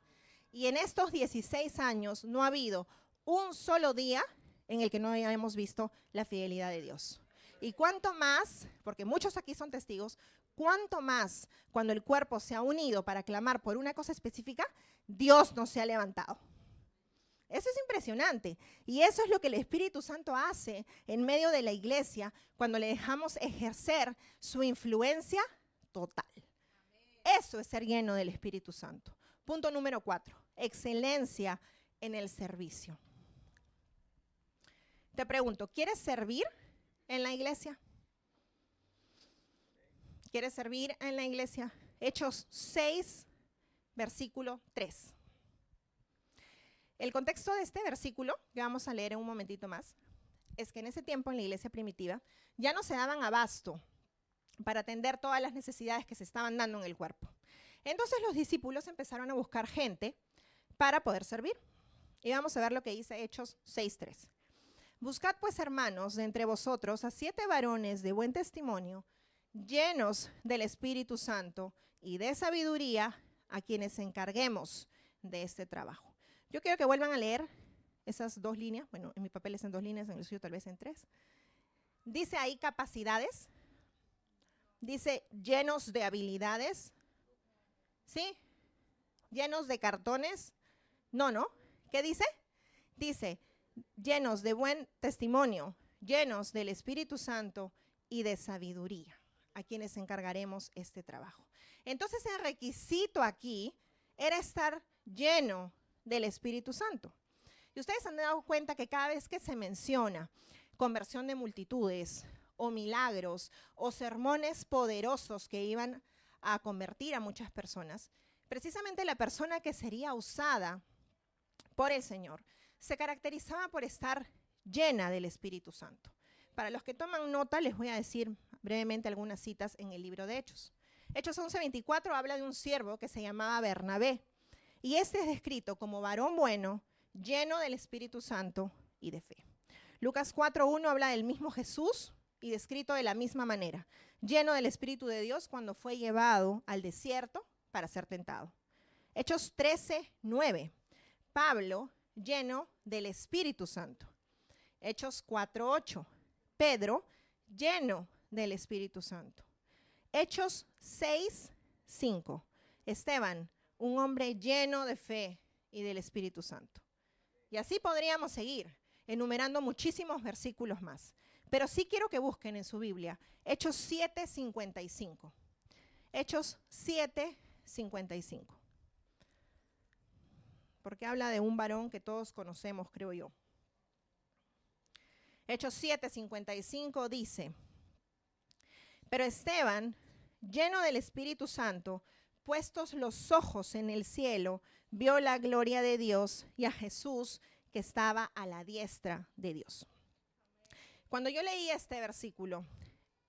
Y en estos 16 años no ha habido un solo día en el que no hayamos visto la fidelidad de Dios. Y cuánto más, porque muchos aquí son testigos, cuánto más cuando el cuerpo se ha unido para clamar por una cosa específica, Dios no se ha levantado. Eso es impresionante. Y eso es lo que el Espíritu Santo hace en medio de la iglesia cuando le dejamos ejercer su influencia total. Eso es ser lleno del Espíritu Santo. Punto número 4, excelencia en el servicio. Te pregunto, ¿quieres servir en la iglesia? ¿Quieres servir en la iglesia? Hechos 6, versículo 3. El contexto de este versículo, que vamos a leer en un momentito más, es que en ese tiempo en la iglesia primitiva ya no se daban abasto para atender todas las necesidades que se estaban dando en el cuerpo. Entonces los discípulos empezaron a buscar gente para poder servir. Y vamos a ver lo que dice Hechos 6:3. Buscad pues, hermanos, de entre vosotros a 7 varones de buen testimonio, llenos del Espíritu Santo y de sabiduría, a quienes encarguemos de este trabajo. Yo quiero que vuelvan a leer esas 2 líneas. Bueno, en mi papel es en 2 líneas, en el suyo tal vez en 3. Dice ahí capacidades. Dice llenos de habilidades. ¿Sí? Llenos de cartones. No. ¿Qué dice? Dice llenos de buen testimonio, llenos del Espíritu Santo y de sabiduría, a quienes encargaremos este trabajo. Entonces el requisito aquí era estar lleno del Espíritu Santo. Y ustedes han dado cuenta que cada vez que se menciona conversión de multitudes o milagros o sermones poderosos que iban a convertir a muchas personas, precisamente la persona que sería usada por el Señor se caracterizaba por estar llena del Espíritu Santo. Para los que toman nota, les voy a decir brevemente algunas citas en el libro de Hechos. Hechos 11:24 habla de un siervo que se llamaba Bernabé, y este es descrito como varón bueno, lleno del Espíritu Santo y de fe. Lucas 4:1 habla del mismo Jesús y descrito de la misma manera, lleno del Espíritu de Dios cuando fue llevado al desierto para ser tentado. Hechos 13:9, Pablo lleno del Espíritu Santo. Hechos 4:8, Pedro lleno del Espíritu Santo. Hechos 6:5, Esteban, un hombre lleno de fe y del Espíritu Santo. Y así podríamos seguir enumerando muchísimos versículos más. Pero sí quiero que busquen en su Biblia Hechos 7:55. Hechos 7:55. Porque habla de un varón que todos conocemos, creo yo. Hechos 7:55 dice: pero Esteban, lleno del Espíritu Santo, puestos los ojos en el cielo, vio la gloria de Dios y a Jesús que estaba a la diestra de Dios. Cuando yo leí este versículo,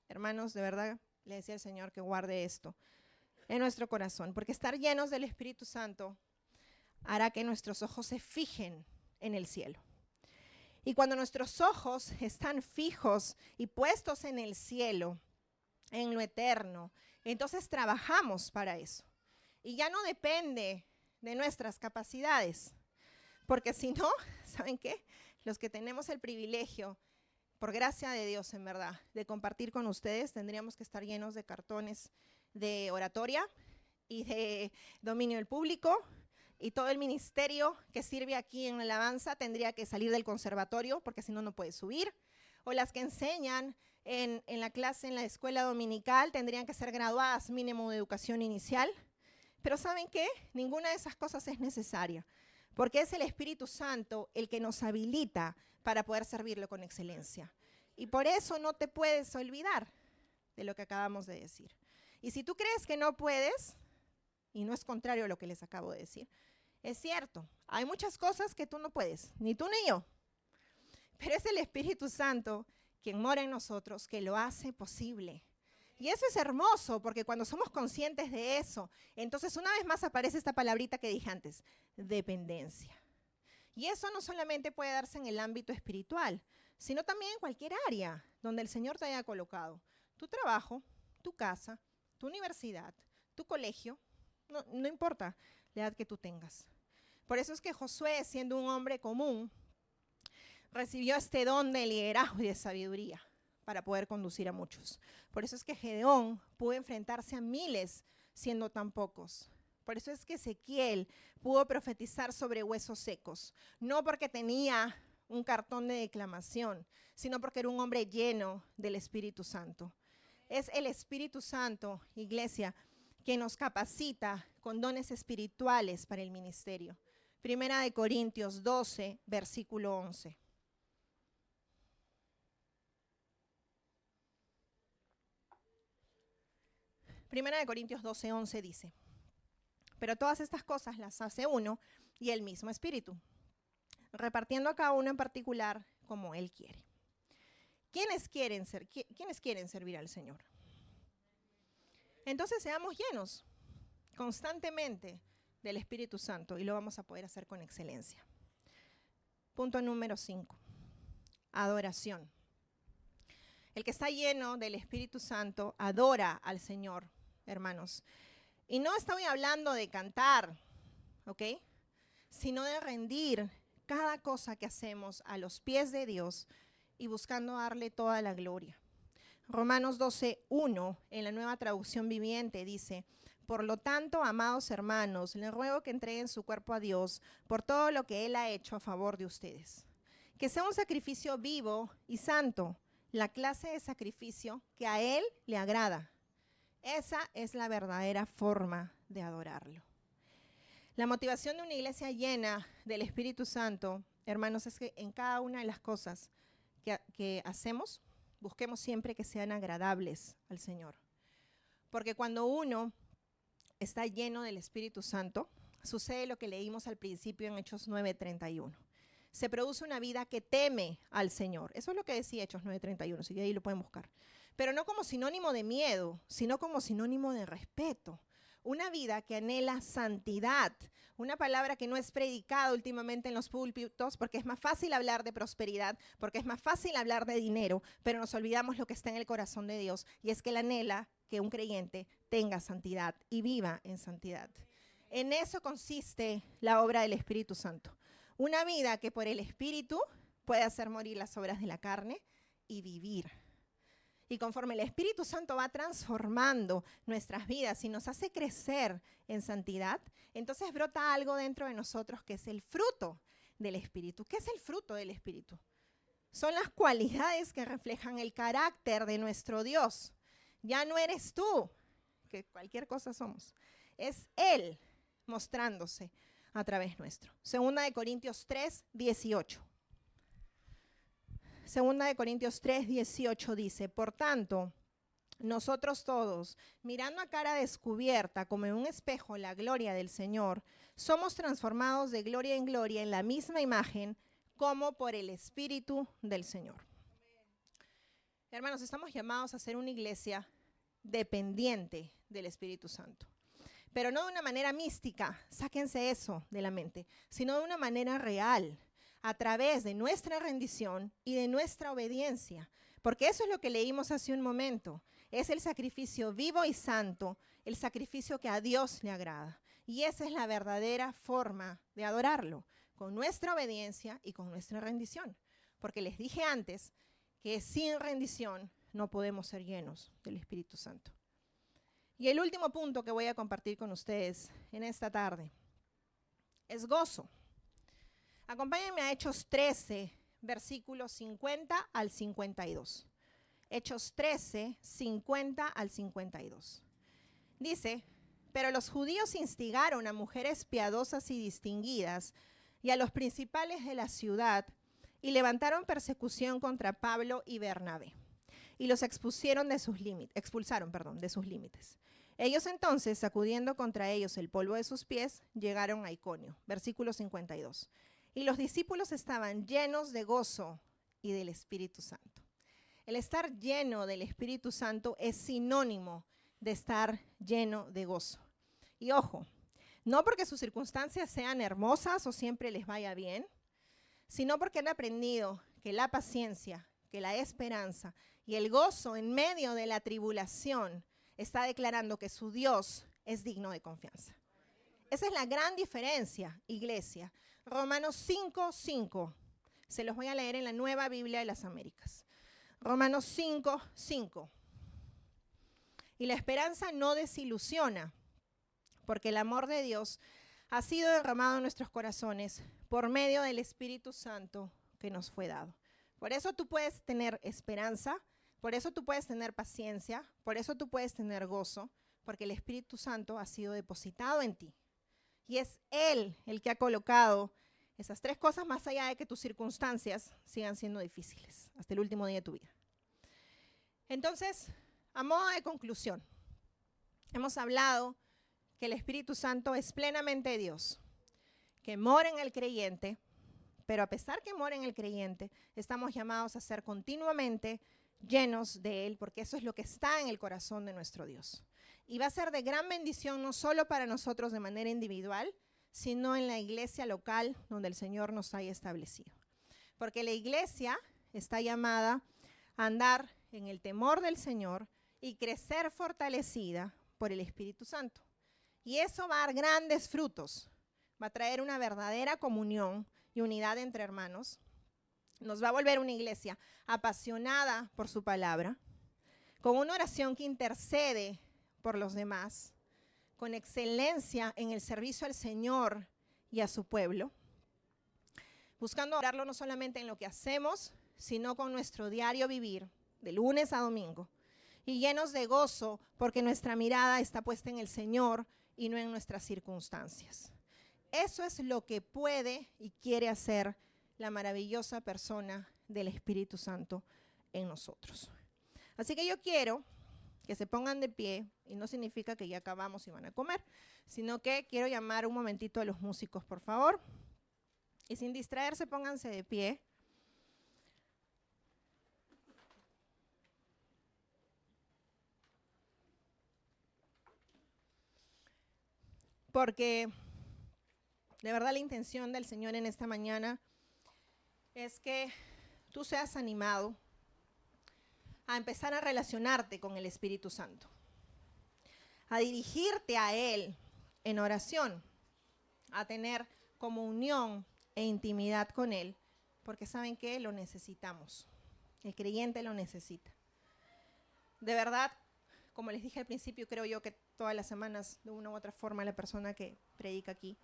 hermanos, de verdad le decía al Señor que guarde esto en nuestro corazón, porque estar llenos del Espíritu Santo hará que nuestros ojos se fijen en el cielo. Y cuando nuestros ojos están fijos y puestos en el cielo, en lo eterno, entonces trabajamos para eso. Y ya no depende de nuestras capacidades, Porque si no, ¿saben qué? Los que tenemos el privilegio, por gracia de Dios en verdad, de compartir con ustedes, tendríamos que estar llenos de cartones de oratoria y de dominio del público, y todo el ministerio que sirve aquí en la alabanza tendría que salir del conservatorio, porque si no, no puede subir. O las que enseñan en la clase, en la escuela dominical, tendrían que ser graduadas mínimo de educación inicial. Pero ¿saben qué? Ninguna de esas cosas es necesaria, porque es el Espíritu Santo el que nos habilita para poder servirlo con excelencia. Y por eso no te puedes olvidar de lo que acabamos de decir. Y si tú crees que no puedes, y no es contrario a lo que les acabo de decir, es cierto, hay muchas cosas que tú no puedes, ni tú ni yo. Pero es el Espíritu Santo quien mora en nosotros que lo hace posible. Y eso es hermoso, porque cuando somos conscientes de eso, entonces una vez más aparece esta palabrita que dije antes, dependencia. Y eso no solamente puede darse en el ámbito espiritual, sino también en cualquier área donde el Señor te haya colocado. Tu trabajo, tu casa, tu universidad, tu colegio, no importa la edad que tú tengas. Por eso es que Josué, siendo un hombre común, recibió este don de liderazgo y de sabiduría para poder conducir a muchos. Por eso es que Gedeón pudo enfrentarse a miles siendo tan pocos. Por eso es que Ezequiel pudo profetizar sobre huesos secos, no porque tenía un cartón de declamación, sino porque era un hombre lleno del Espíritu Santo. Es el Espíritu Santo, iglesia, que nos capacita con dones espirituales para el ministerio. Primera de Corintios 12, versículo 11. Primera de Corintios 12, 11 dice, pero todas estas cosas las hace uno y el mismo Espíritu, repartiendo a cada uno en particular como Él quiere. ¿Quiénes quieren servir al Señor? Entonces seamos llenos constantemente del Espíritu Santo y lo vamos a poder hacer con excelencia. Punto número 5, adoración. El que está lleno del Espíritu Santo adora al Señor, hermanos. Y no estoy hablando de cantar, ¿ok? Sino de rendir cada cosa que hacemos a los pies de Dios y buscando darle toda la gloria. Romanos 12:1 en la Nueva Traducción Viviente dice, por lo tanto, amados hermanos, les ruego que entreguen su cuerpo a Dios por todo lo que Él ha hecho a favor de ustedes. Que sea un sacrificio vivo y santo, la clase de sacrificio que a Él le agrada. Esa es la verdadera forma de adorarlo. La motivación de una iglesia llena del Espíritu Santo, hermanos, es que en cada una de las cosas que hacemos, busquemos siempre que sean agradables al Señor. Porque cuando uno está lleno del Espíritu Santo, sucede lo que leímos al principio en Hechos 9:31. Se produce una vida que teme al Señor. Eso es lo que decía Hechos 9:31, si de ahí lo pueden buscar. Pero no como sinónimo de miedo, sino como sinónimo de respeto. Una vida que anhela santidad, una palabra que no es predicada últimamente en los púlpitos porque es más fácil hablar de prosperidad, porque es más fácil hablar de dinero, pero nos olvidamos lo que está en el corazón de Dios y es que Él anhela que un creyente tenga santidad y viva en santidad. En eso consiste la obra del Espíritu Santo. Una vida que por el Espíritu puede hacer morir las obras de la carne y vivir. Y conforme el Espíritu Santo va transformando nuestras vidas y nos hace crecer en santidad, entonces brota algo dentro de nosotros que es el fruto del Espíritu. ¿Qué es el fruto del Espíritu? Son las cualidades que reflejan el carácter de nuestro Dios. Ya no eres tú, que cualquier cosa somos. Es Él mostrándose a través nuestro. Segunda de Corintios 3:18. Segunda de Corintios 3:18 dice, por tanto, nosotros todos, mirando a cara descubierta como en un espejo la gloria del Señor, somos transformados de gloria en gloria en la misma imagen como por el Espíritu del Señor. Hermanos, estamos llamados a ser una iglesia dependiente del Espíritu Santo. Pero no de una manera mística, sáquense eso de la mente, sino de una manera real, a través de nuestra rendición y de nuestra obediencia. Porque eso es lo que leímos hace un momento. Es el sacrificio vivo y santo, el sacrificio que a Dios le agrada. Y esa es la verdadera forma de adorarlo, con nuestra obediencia y con nuestra rendición. Porque les dije antes que sin rendición no podemos ser llenos del Espíritu Santo. Y el último punto que voy a compartir con ustedes en esta tarde es gozo. Acompáñenme a Hechos 13, versículos 50 al 52. Hechos 13, 50 al 52. Dice: pero los judíos instigaron a mujeres piadosas y distinguidas y a los principales de la ciudad y levantaron persecución contra Pablo y Bernabé y los expulsaron de sus límites. Ellos entonces, sacudiendo contra ellos el polvo de sus pies, llegaron a Iconio. Versículo 52. Y los discípulos estaban llenos de gozo y del Espíritu Santo. El estar lleno del Espíritu Santo es sinónimo de estar lleno de gozo. Y ojo, no porque sus circunstancias sean hermosas o siempre les vaya bien, sino porque han aprendido que la paciencia, que la esperanza y el gozo en medio de la tribulación está declarando que su Dios es digno de confianza. Esa es la gran diferencia, iglesia. Romanos 5:5. Se los voy a leer en la Nueva Biblia de las Américas. Romanos 5:5. Y la esperanza no desilusiona, porque el amor de Dios ha sido derramado en nuestros corazones por medio del Espíritu Santo que nos fue dado. Por eso tú puedes tener esperanza, por eso tú puedes tener paciencia, por eso tú puedes tener gozo, porque el Espíritu Santo ha sido depositado en ti. Y es Él el que ha colocado esas tres cosas más allá de que tus circunstancias sigan siendo difíciles hasta el último día de tu vida. Entonces, a modo de conclusión, hemos hablado que el Espíritu Santo es plenamente Dios, que mora en el creyente, pero a pesar que mora en el creyente, estamos llamados a ser continuamente llenos de Él, porque eso es lo que está en el corazón de nuestro Dios. Y va a ser de gran bendición no solo para nosotros de manera individual, sino en la iglesia local donde el Señor nos haya establecido. Porque la iglesia está llamada a andar en el temor del Señor y crecer fortalecida por el Espíritu Santo. Y eso va a dar grandes frutos, va a traer una verdadera comunión y unidad entre hermanos. Nos va a volver una iglesia apasionada por su palabra, con una oración que intercede por los demás, con excelencia en el servicio al Señor y a su pueblo, buscando orarlo no solamente en lo que hacemos, sino con nuestro diario vivir, de lunes a domingo, y llenos de gozo porque nuestra mirada está puesta en el Señor y no en nuestras circunstancias. Eso es lo que puede y quiere hacer la maravillosa persona del Espíritu Santo en nosotros. Así que yo quiero que se pongan de pie, y no significa que ya acabamos y van a comer, sino que quiero llamar un momentito a los músicos, por favor. Y sin distraerse, pónganse de pie. Porque de verdad la intención del Señor en esta mañana es que tú seas animado a empezar a relacionarte con el Espíritu Santo, a dirigirte a Él en oración, a tener comunión e intimidad con Él, porque saben que lo necesitamos, el creyente lo necesita. De verdad, como les dije al principio, creo yo que todas las semanas, de una u otra forma, la persona que predica aquí,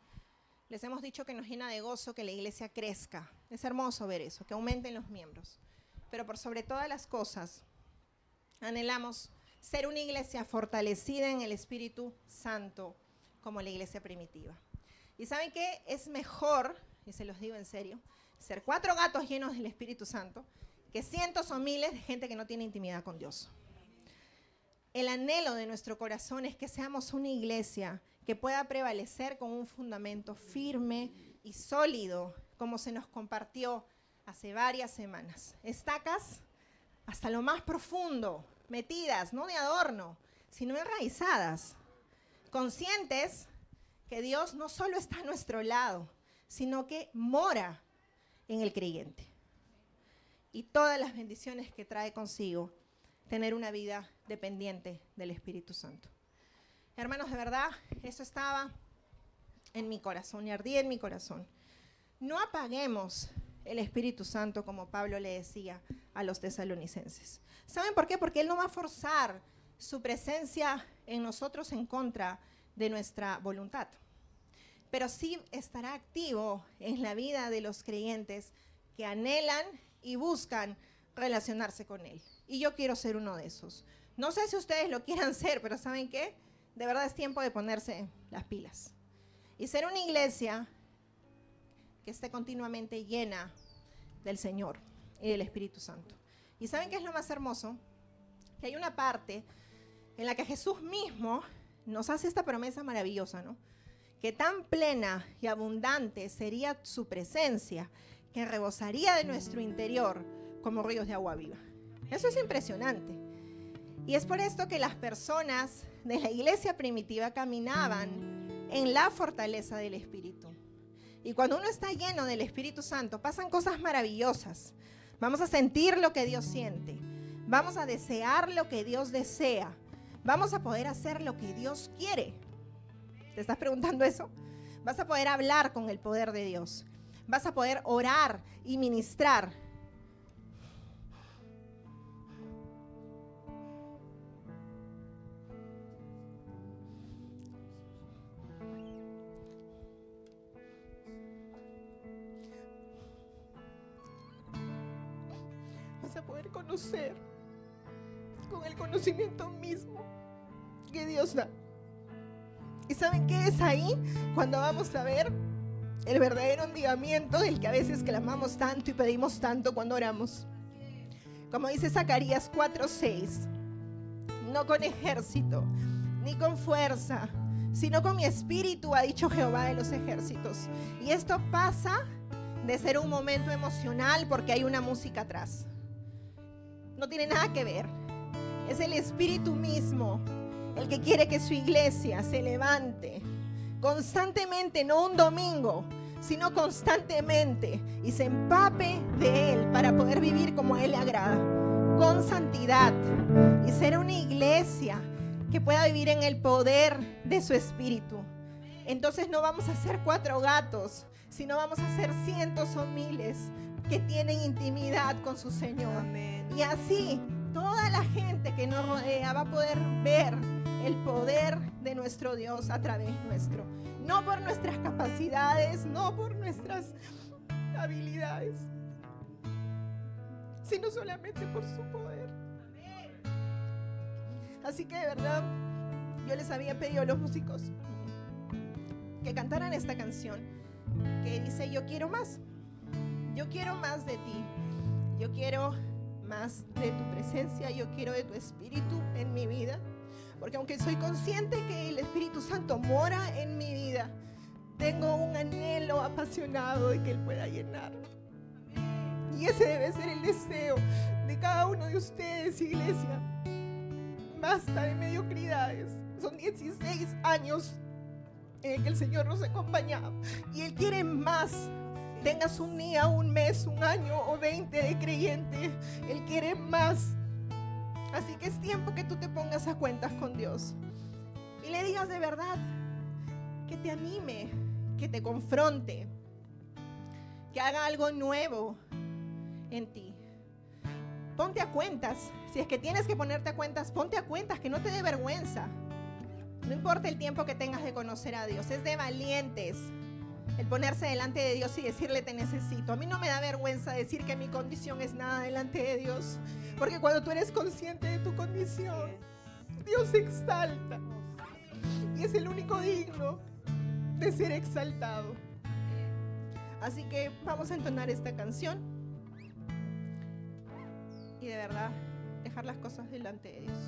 les hemos dicho que nos llena de gozo que la iglesia crezca. Es hermoso ver eso, que aumenten los miembros. Pero por sobre todas las cosas, anhelamos ser una iglesia fortalecida en el Espíritu Santo, como la iglesia primitiva. ¿Y saben qué? Es mejor, y se los digo en serio, ser 4 gatos llenos del Espíritu Santo que cientos o miles de gente que no tiene intimidad con Dios. El anhelo de nuestro corazón es que seamos una iglesia que pueda prevalecer con un fundamento firme y sólido, como se nos compartió hace varias semanas. Estacas hasta lo más profundo, metidas, no de adorno, sino enraizadas, conscientes que Dios no solo está a nuestro lado, sino que mora en el creyente. Y todas las bendiciones que trae consigo tener una vida dependiente del Espíritu Santo. Hermanos, de verdad, eso estaba en mi corazón y ardía en mi corazón. no apaguemos el Espíritu Santo, como Pablo le decía a los tesalonicenses. ¿Saben por qué? Porque Él no va a forzar su presencia en nosotros en contra de nuestra voluntad, pero sí estará activo en la vida de los creyentes que anhelan y buscan relacionarse con Él. Y yo quiero ser uno de esos. No sé si ustedes lo quieran ser, pero ¿saben qué? De verdad es tiempo de ponerse las pilas y ser una iglesia que esté continuamente llena del Señor y del Espíritu Santo. ¿Y saben qué es lo más hermoso? Que hay una parte en la que Jesús mismo nos hace esta promesa maravillosa, ¿no? Que tan plena y abundante sería su presencia, que rebosaría de nuestro interior como ríos de agua viva. Eso es impresionante. Y es por esto que las personas de la iglesia primitiva caminaban en la fortaleza del Espíritu. Y cuando uno está lleno del Espíritu Santo, pasan cosas maravillosas. Vamos a sentir lo que Dios siente. Vamos a desear lo que Dios desea. Vamos a poder hacer lo que Dios quiere. ¿Te estás preguntando eso? Vas a poder hablar con el poder de Dios. Vas a poder orar y ministrar. Vas a poder conocer con el conocimiento mismo que Dios da. ¿Y saben qué es ahí? Cuando vamos a ver el verdadero avivamiento del que a veces clamamos tanto y pedimos tanto cuando oramos. Como dice Zacarías 4:6, no con ejército, ni con fuerza, sino con mi espíritu, ha dicho Jehová de los ejércitos. Y esto pasa de ser un momento emocional porque hay una música atrás. No tiene nada que ver. Es el Espíritu mismo el que quiere que su iglesia se levante constantemente, no un domingo, sino constantemente, y se empape de Él para poder vivir como a Él le agrada, con santidad, y ser una iglesia que pueda vivir en el poder de su Espíritu. Entonces no vamos a ser 4 gatos, sino vamos a ser cientos o miles que tienen intimidad con su Señor. Amén. Y así toda la gente que nos rodea va a poder ver el poder de nuestro Dios a través nuestro. No por nuestras capacidades, no por nuestras habilidades, sino solamente por su poder. Así que de verdad, yo les había pedido a los músicos que cantaran esta canción que dice: yo quiero más de ti, yo quiero más de tu presencia, yo quiero de tu espíritu en mi vida, porque aunque soy consciente que el Espíritu Santo mora en mi vida, tengo un anhelo apasionado de que Él pueda llenar. Y ese debe ser el deseo de cada uno de ustedes, iglesia. Basta de mediocridades. Son 16 años en el que el Señor nos ha acompañado y Él quiere más. Tengas un día, un mes, un año o 20 de creyente, Él quiere más. Así que es tiempo que tú te pongas a cuentas con Dios y le digas de verdad, que te anime, que te confronte, que haga algo nuevo en ti. Ponte a cuentas. Si es que tienes que ponerte a cuentas, ponte a cuentas, que no te dé vergüenza. No importa el tiempo que tengas de conocer a Dios, es de valientes el ponerse delante de Dios y decirle: te necesito. A mí no me da vergüenza decir que mi condición es nada delante de Dios, porque cuando tú eres consciente de tu condición, Dios se exalta y es el único digno de ser exaltado. Así que vamos a entonar esta canción y de verdad dejar las cosas delante de Dios.